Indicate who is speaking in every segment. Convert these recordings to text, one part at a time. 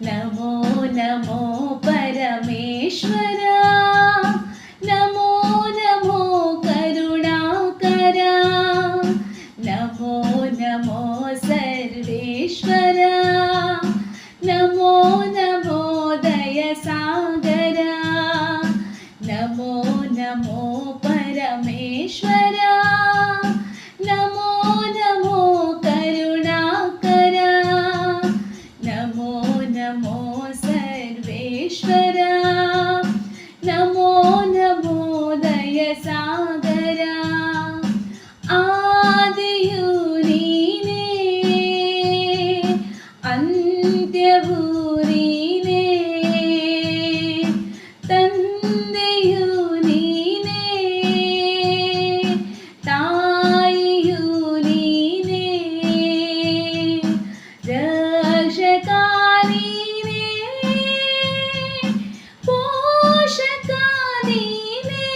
Speaker 1: नमो नमो परमेश्वरा, नमो नमो करुणाकरा, नमो नमो सर्वेश्वरा, नमो नमो दयसागरा, नमो नमो परमेश्वरा, नमो नमो करुणाकरा, नमो नमो सर्वेश्वरा, नमो नमो दयसागरा, आदियु नीने अंत्यवु नीने, ತಂದೆಯು ನೀನೇ, ತಾಯಿಯು ನೀನೇ, ರಕ್ಷಕ ನೀನೇ, ಪೋಷಕ ನೀನೇ,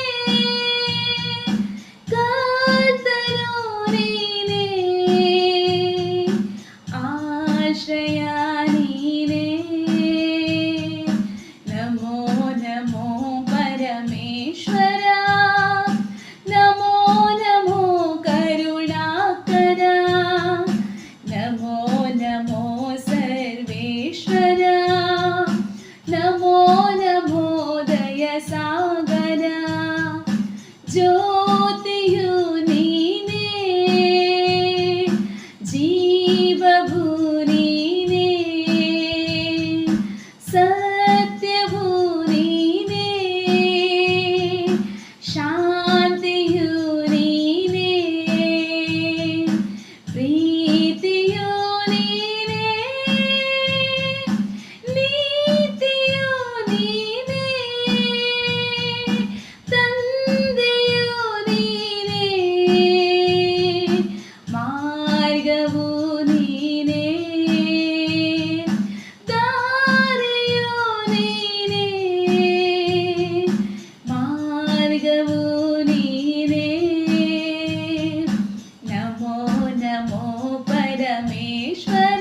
Speaker 1: ಕರ್ತನು ನೀನೇ, ಆಶ್ರಯ ನೀನೇ. नमो नमो परमेश्वरा, नमो नमो करुणाकरा, नमो नमो सर्वेश्वरा, नमो नमो दयसागरा, ज्योतियु नीने, जीवभू नीने, सत्यभू नीने, शान्तियु नीने, प्रीतियु नीने, नीतियु नीने, ತಂದೆಯು ನೀನೇ, ಮಾರ್ಗವು ನೀನೇ, ದಾರಿಯು ನೀನೇ, ಮಾರ್ಗವು ನೀನೇ. ನಮೋ ನಮೋ ಪರಮೇಶ್ವರ,